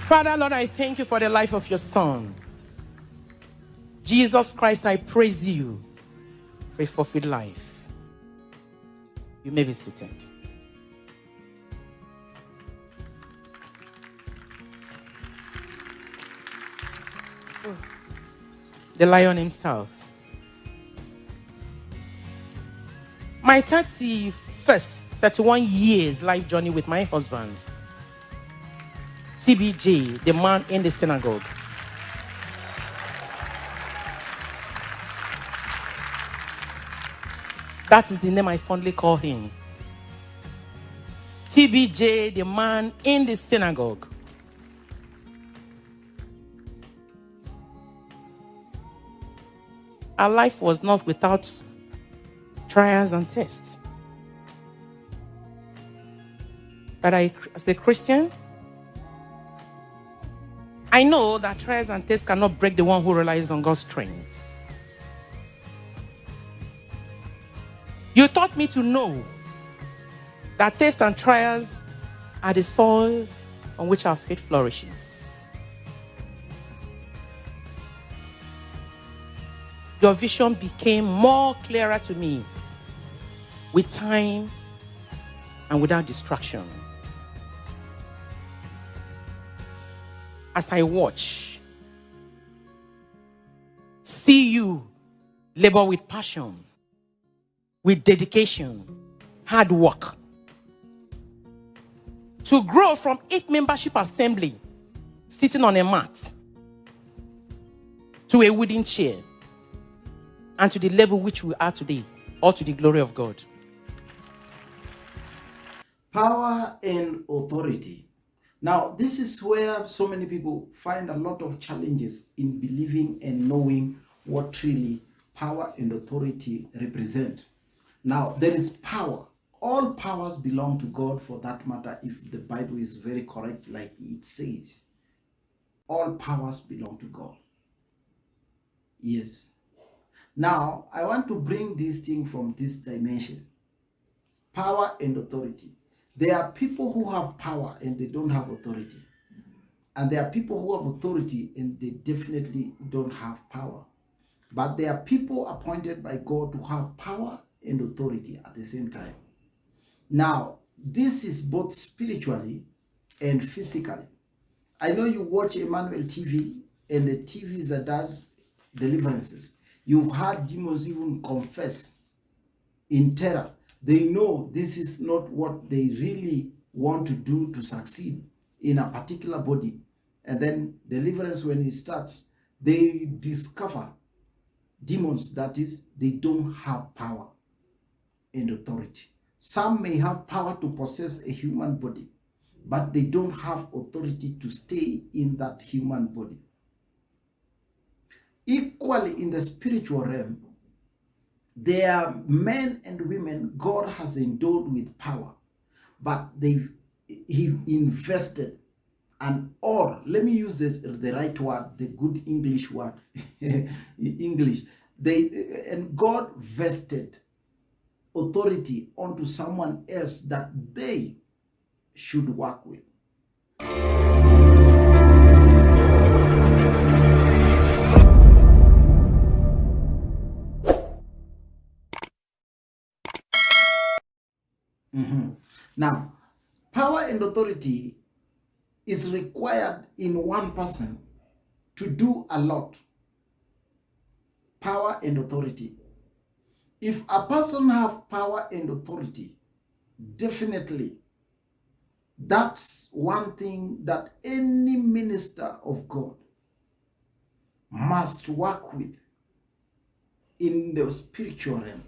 Father, Lord, I thank you for the life of your son. Jesus Christ, I praise you for a fulfilled life. You may be seated. The lion himself. My 31 years life journey with my husband, TBJ, the man in the synagogue. That is the name I fondly call him. TBJ, the man in the synagogue. Our life was not without trials and tests. But as a Christian, I know that trials and tests cannot break the one who relies on God's strength. You taught me to know that tests and trials are the soil on which our faith flourishes. Your vision became more clearer to me with time and without distraction. As I watch, see you labor with passion, with dedication, hard work, to grow from 8 membership assembly, sitting on a mat, to a wooden chair, and to the level which we are today, all to the glory of God. Power and authority. Now, this is where so many people find a lot of challenges in believing and knowing what really power and authority represent. Now, there is power. All powers belong to God, for that matter, if the Bible is very correct, like it says. All powers belong to God. Yes. Now, I want to bring this thing from this dimension. Power and authority. There are people who have power and they don't have authority. And there are people who have authority and they definitely don't have power. But there are people appointed by God to have power and authority at the same time. Now, this is both spiritually and physically. I know you watch Emmanuel TV and the TV that does deliverances. You've heard demons even confess in terror. They know this is not what they really want to do to succeed in a particular body. And then deliverance, when it starts, they discover demons, that is, they don't have power and authority. Some may have power to possess a human body, but they don't have authority to stay in that human body. Equally, in the spiritual realm, there are men and women God has endowed with power, but he invested let me use the right word, the good English word, English. And God vested authority onto someone else that they should work with. Now, power and authority is required in one person to do a lot. Power and authority. If a person has power and authority, definitely that's one thing that any minister of God must work with in the spiritual realm.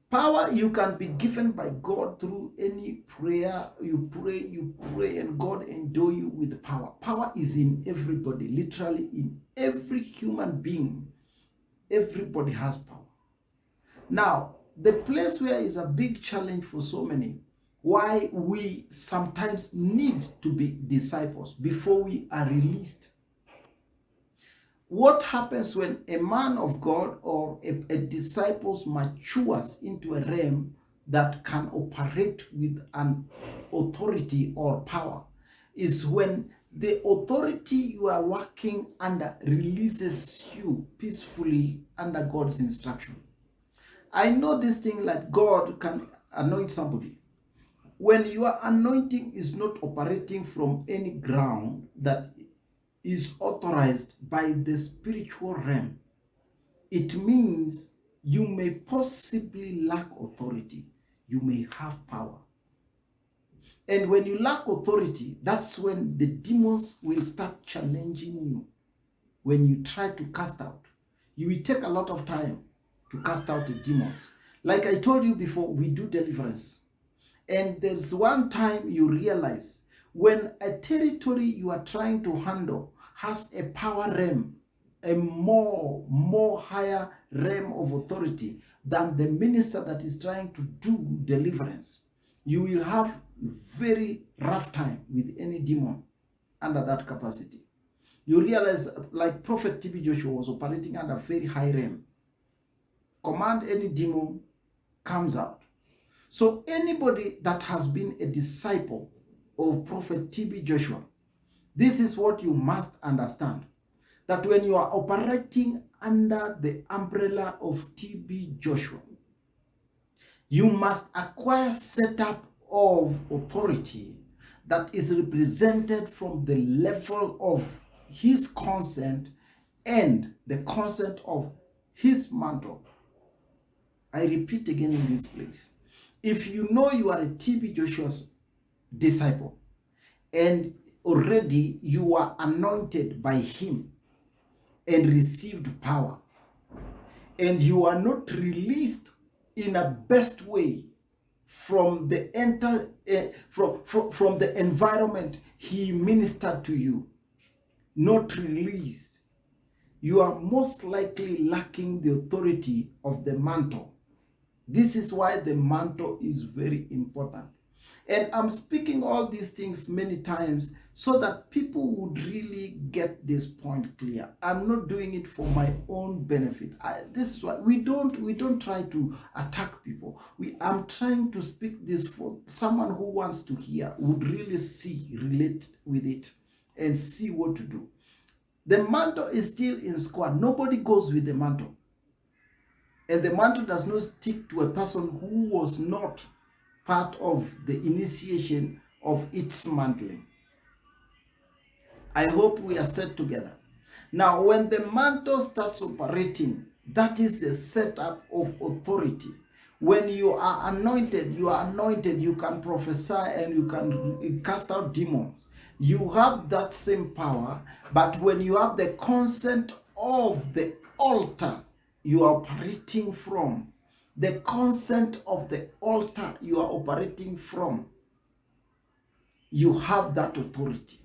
Power you can be given by God through any prayer. You pray, and God endow you with power. Power is in everybody, literally in every human being. Everybody has power. Now, the place where is a big challenge for so many, why we sometimes need to be disciples before we are released. What happens when a man of God or a disciple matures into a realm that can operate with an authority or power is when the authority you are working under releases you peacefully under God's instruction. I know this thing, like God can anoint somebody. When your anointing is not operating from any ground that is authorized by the spiritual realm, it means you may possibly lack authority. You may have power. And when you lack authority, that's when the demons will start challenging you. When you try to cast out, you will take a lot of time to cast out the demons. Like I told you before, we do deliverance. And there's one time you realize when a territory you are trying to handle has a power realm, a more higher realm of authority than the minister that is trying to do deliverance, you will have very rough time with any demon under that capacity. You realize, like Prophet TB Joshua was operating under very high realm. Command any demon, comes out. So anybody that has been a disciple of Prophet TB Joshua, this is what you must understand. That when you are operating under the umbrella of TB Joshua, you must acquire setup of authority that is represented from the level of his consent and the consent of his mantle. I repeat again in this place. If you know you are a TB Joshua's disciple and already you are anointed by him and received power, and you are not released in a best way from the from the environment he ministered to you, not released, you are most likely lacking the authority of the mantle. This is why the mantle is very important. And I'm speaking all these things many times so that people would really get this point clear. I'm not doing it for my own benefit. This is why we don't try to attack people. I'm trying to speak this for someone who wants to hear, would really relate with it, and see what to do. The mantle is still in Scoan's. Nobody goes with the mantle. And the mantle does not stick to a person who was not part of the initiation of its mantling. I hope we are set together. Now, when the mantle starts operating, that is the setup of authority. When you are anointed, you can prophesy and you can cast out demons. You have that same power, but when you have the consent of the altar you are operating from, the consent of the altar you are operating from, you have that authority.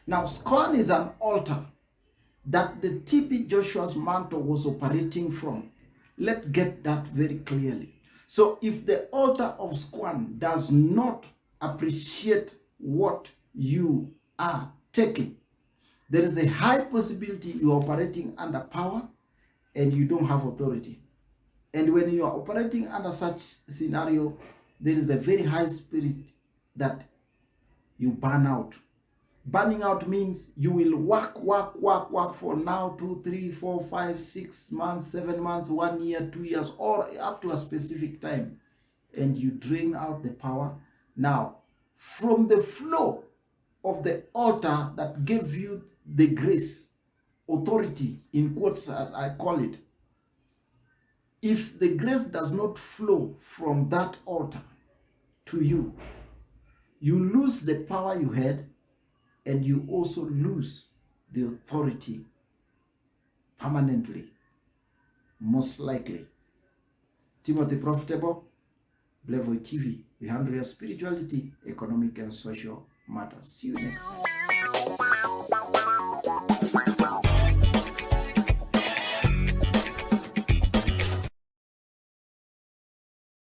Now, Scoan's is an altar that the TB Joshua's mantle was operating from. Let's get that very clearly. So if the altar of Scoan's does not appreciate what you are taking, there is a high possibility you are operating under power and you don't have authority. And when you are operating under such scenario, there is a very high spirit that you burn out. Burning out means you will work for now 2, 3, 4, 5, 6 months, 7 months, 1 year, 2 years, or up to a specific time, and you drain out the power. Now, from the flow of the altar that gave you the grace, authority, in quotes as I call it, if the grace does not flow from that altar to you, you lose the power you had, and you also lose the authority permanently, most likely. Timothy Profitable, Blevoy TV. We handle your spirituality, economic, and social matters. See you next time.